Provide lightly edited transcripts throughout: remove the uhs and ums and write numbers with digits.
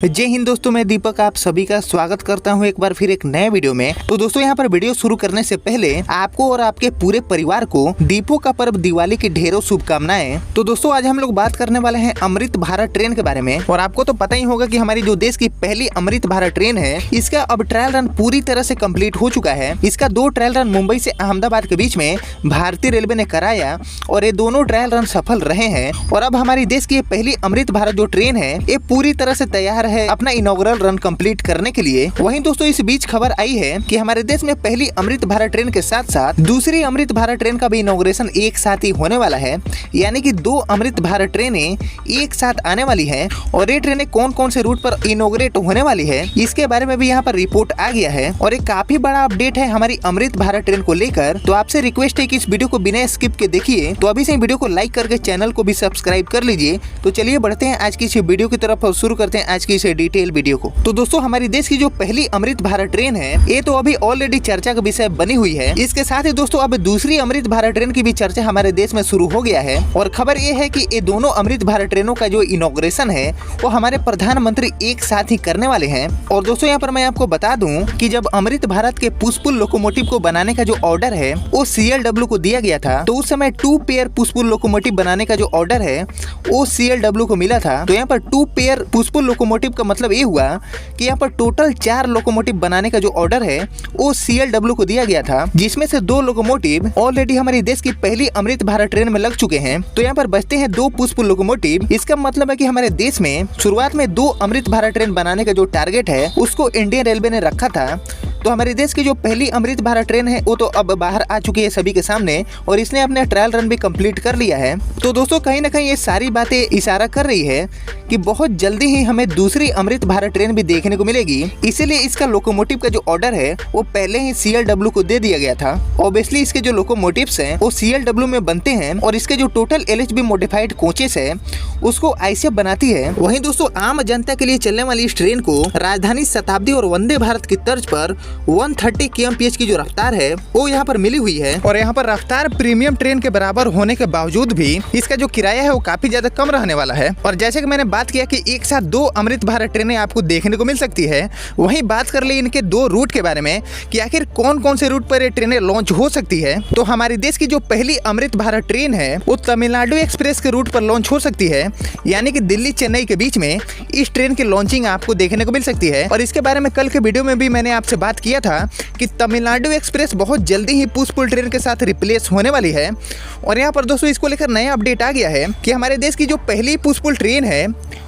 जय हिंद दोस्तों, मैं दीपक आप सभी का स्वागत करता हूं एक बार फिर एक नए वीडियो में। तो दोस्तों यहाँ पर वीडियो शुरू करने से पहले आपको और आपके पूरे परिवार को दीपों का पर्व दिवाली की ढेरों शुभकामनाएं। तो दोस्तों आज हम लोग बात करने वाले हैं अमृत भारत ट्रेन के बारे में। और आपको तो पता ही होगा कि हमारी जो देश की पहली अमृत भारत ट्रेन है, इसका अब ट्रायल रन पूरी तरह से कम्प्लीट हो चुका है। इसका 2 ट्रायल रन मुंबई से अहमदाबाद के बीच में भारतीय रेलवे ने कराया और ये दोनों ट्रायल रन सफल रहे हैं। और अब हमारी देश की पहली अमृत भारत जो ट्रेन है, ये पूरी तरह से तैयार है अपना इनॉग्रल रन कंप्लीट करने के लिए। वहीं दोस्तों इस बीच खबर आई है कि हमारे देश में पहली अमृत भारत ट्रेन के साथ साथ दूसरी अमृत भारत ट्रेन का भी इनॉग्रेशन एक साथ ही होने वाला है। यानी कि 2 अमृत भारत ट्रेनें एक साथ आने वाली हैं। और ये ट्रेनें कौन कौन से रूट पर इनॉग्रेट होने वाली है, इसके बारे में भी यहाँ पर रिपोर्ट आ गया है। और एक काफी बड़ा अपडेट है हमारी अमृत भारत ट्रेन को लेकर। तो आपसे रिक्वेस्ट है कि इस वीडियो को बिना स्किप के देखिए। तो अभी से वीडियो को लाइक करके चैनल को भी सब्सक्राइब कर लीजिए। तो चलिए बढ़ते हैं आज की इस वीडियो की तरफ और शुरू करते हैं आज की इस डिटेल वीडियो को। तो दोस्तों हमारी देश की जो पहली अमृत भारत ट्रेन है, ये तो अभी ऑलरेडी चर्चा का विषय बनी हुई है। इसके साथ ही दोस्तों अब दूसरी अमृत भारत ट्रेन की भी चर्चा हमारे देश में शुरू हो गया है। और खबर ये है कि ये दोनों अमृत भारत ट्रेनों का जो इनॉग्रेशन है, वो हमारे प्रधानमंत्री एक साथ ही करने वाले हैं। और दोस्तों यहाँ पर मैं आपको बता दूं कि जब अमृत भारत के पुष्पुल लोकोमोटिव को बनाने का जो ऑर्डर है, वो CLW को दिया गया था, तो उस समय 2 पेयर पुष्पुल लोकोमोटिव बनाने का जो ऑर्डर है, वो CLW को मिला था। तो यहाँ पर 2 पेयर पुष्पुल लोकोमोटिव का मतलब ये हुआ कि यहाँ पर टोटल 4 लोकोमोटिव बनाने का जो ऑर्डर है, वो CLW को दिया गया था, जिसमें से 2 लोकोमोटिव ऑलरेडी हमारी देश की पहली अमृत भारत ट्रेन में लग चुके हैं। तो यहाँ पर बचते हैं 2 पुष्पुल लोकोमोटिव। इसका मतलब है कि हमारे देश में शुरुआत में 2 अमृत भारत ट्रेन बनाने का जो टारगेट है, उसको इंडियन रेलवे ने रखा था। तो हमारे देश की जो पहली अमृत भारत ट्रेन है, वो तो अब बाहर आ चुकी है सभी के सामने और इसने अपने ट्रायल रन भी कंप्लीट कर लिया है। तो दोस्तों कहीं ना कहीं ये सारी बातें इशारा कर रही है कि बहुत जल्दी ही हमें दूसरी अमृत भारत ट्रेन भी देखने को मिलेगी। इसीलिए इसका लोकोमोटिव का जो ऑर्डर है, वो पहले ही CLW को दे दिया गया था। ऑब्वियसली इसके जो लोकोमोटिव्स हैं, वो CLW में बनते हैं और इसके जो टोटल LHB मॉडिफाइड कोचेस है, उसको ICF बनाती है। वहीं दोस्तों आम जनता के लिए चलने वाली इस ट्रेन को राजधानी शताब्दी और वंदे भारत की तर्ज पर 130 kmph की जो रफ्तार है, वो यहाँ पर मिली हुई है। और यहाँ पर रफ्तार प्रीमियम ट्रेन के बराबर होने के बावजूद भी इसका जो किराया है, वो काफी ज्यादा कम रहने वाला है। और जैसे कि मैंने बात किया कि एक साथ 2 अमृत भारत ट्रेनें आपको देखने को मिल सकती है, वहीं बात कर ले इनके 2 रूट के बारे में कि आखिर कौन कौन से रूट पर ये ट्रेनें लॉन्च हो सकती है। तो हमारे देश की जो पहली अमृत भारत ट्रेन है, वो तमिलनाडु एक्सप्रेस के रूट पर लॉन्च हो सकती है। यानी कि दिल्ली चेन्नई के बीच में इस ट्रेन की लॉन्चिंग आपको देखने को मिल सकती है। और इसके बारे में कल के वीडियो में भी मैंने आपसे बात किया था कि तमिलनाडु एक्सप्रेस बहुत जल्दी ही पुष्पुल ट्रेन के साथ रिप्लेस होने वाली है। और यहाँ पर दोस्तों इसको लेकर नया अपडेट आ गया है कि हमारे देश की जो पहली पुष्पुल ट्रेन है,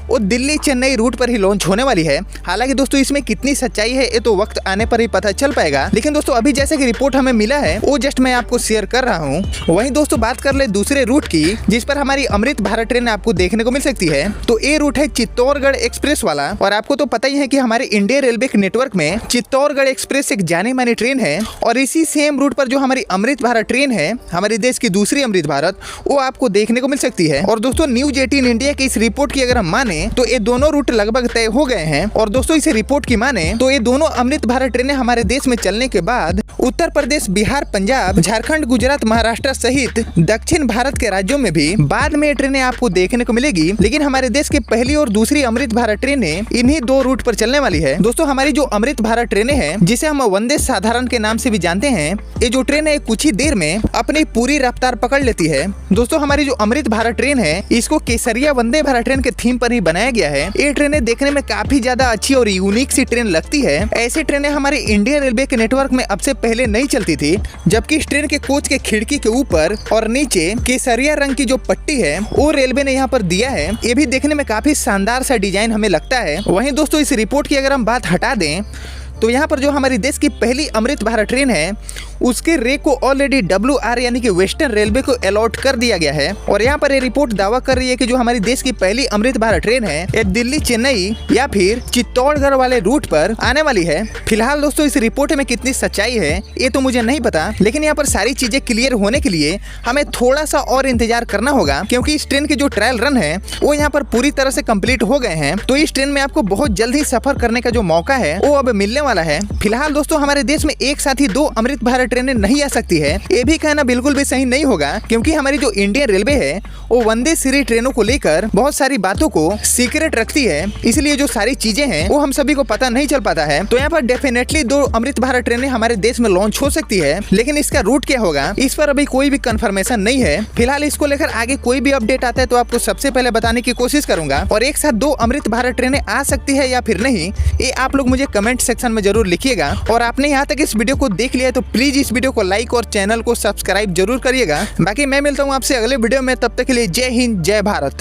वो दिल्ली चेन्नई रूट पर ही लॉन्च होने वाली है। हालांकि दोस्तों इसमें कितनी सच्चाई है, ये तो वक्त आने पर ही पता चल पाएगा। लेकिन दोस्तों अभी जैसे कि रिपोर्ट हमें मिला है, वो जस्ट मैं आपको शेयर कर रहा हूँ। वहीं दोस्तों बात कर ले दूसरे रूट की, जिस पर हमारी अमृत भारत ट्रेन आपको देखने को मिल सकती है। तो ये रूट है चित्तौड़गढ़ एक्सप्रेस वाला। और आपको तो पता ही है कि हमारे इंडियन रेलवे के नेटवर्क में चित्तौड़गढ़ एक्सप्रेस एक जानी मानी ट्रेन है। और इसी सेम रूट पर जो हमारी अमृत भारत ट्रेन है, हमारे देश की दूसरी अमृत भारत, वो आपको देखने को मिल सकती है। और दोस्तों न्यूज 18 इंडिया की इस रिपोर्ट की अगर हम माने, तो ये दोनों रूट लगभग तय हो गए हैं। और दोस्तों इस रिपोर्ट की माने तो ये दोनों अमृत भारत ट्रेनें हमारे देश में चलने के बाद उत्तर प्रदेश, बिहार, पंजाब, झारखंड, गुजरात, महाराष्ट्र सहित दक्षिण भारत के राज्यों में भी बाद में ट्रेनें आपको देखने को मिलेगी। लेकिन हमारे देश की पहली और दूसरी अमृत भारत ट्रेनें इन्हीं 2 रूट पर चलने वाली है। दोस्तों हमारी जो अमृत भारत ट्रेनें हैं, जिसे हम वंदे साधारण के नाम से भी जानते हैं, ये जो ट्रेन है कुछ ही देर में अपनी पूरी रफ्तार पकड़ लेती है। दोस्तों हमारी जो अमृत भारत ट्रेन है, इसको केसरिया वंदे भारत ट्रेन के थीम पर ही बनाया गया है। ये ट्रेनें देखने में काफी ज्यादा अच्छी और यूनिक सी ट्रेन लगती है। ऐसी ट्रेनें हमारे इंडियन रेलवे के नेटवर्क में अब से पहले नहीं चलती थी। जबकि इस ट्रेन के कोच के खिड़की के ऊपर और नीचे केसरिया रंग की जो पट्टी है, वो रेलवे ने यहाँ पर दिया है। ये भी देखने में काफी शानदार सा डिजाइन हमें लगता है। वहीं दोस्तों इस रिपोर्ट की अगर हम बात हटा दें, तो यहाँ पर जो हमारी देश की पहली अमृत भारत ट्रेन है, उसके रे को ऑलरेडी WR यानी कि वेस्टर्न रेलवे को अलॉट कर दिया गया है। और यहाँ पर ये रिपोर्ट दावा कर रही है कि जो हमारी देश की पहली अमृत भारत ट्रेन है, ये दिल्ली चेन्नई या फिर चित्तौड़गढ़ वाले रूट पर आने वाली है। फिलहाल दोस्तों इस रिपोर्ट में कितनी सच्चाई है, ये तो मुझे नहीं पता। लेकिन यहाँ पर सारी चीजें क्लियर होने के लिए हमें थोड़ा सा और इंतजार करना होगा, क्योंकि इस ट्रेन के जो ट्रायल रन है, वो यहाँ पर पूरी तरह से कम्प्लीट हो गए हैं। तो इस ट्रेन में आपको बहुत जल्द ही सफर करने का जो मौका है, वो अब मिलने वाला है। फिलहाल दोस्तों हमारे देश में एक साथ ही 2 अमृत भारत ट्रेनें नहीं आ सकती है। ये भी कहना बिल्कुल भी सही नहीं होगा, क्योंकि हमारी जो इंडियन रेलवे है वो वंदे श्री ट्रेनों को लेकर बहुत सारी बातों को सीक्रेट रखती है, इसलिए जो सारी चीजें हैं वो हम सभी को पता नहीं चल पाता है। तो यहाँ पर डेफिनेटली 2 अमृत भारत ट्रेनें हमारे देश में लॉन्च हो सकती है, लेकिन इसका रूट क्या होगा इस पर अभी कोई भी कंफर्मेशन नहीं है। फिलहाल इसको लेकर आगे कोई भी अपडेट आता है तो आपको सबसे पहले बताने की कोशिश करूंगा। और एक साथ 2 अमृत भारत ट्रेनें आ सकती है या फिर नहीं, ये आप लोग मुझे कमेंट सेक्शन में जरूर लिखिएगा। और आपने यहाँ तक इस वीडियो को देख लिया है तो प्लीज इस वीडियो को लाइक और चैनल को सब्सक्राइब जरूर करिएगा। बाकी मैं मिलता हूँ आपसे अगले वीडियो में, तब तक के लिए जय हिंद जय भारत।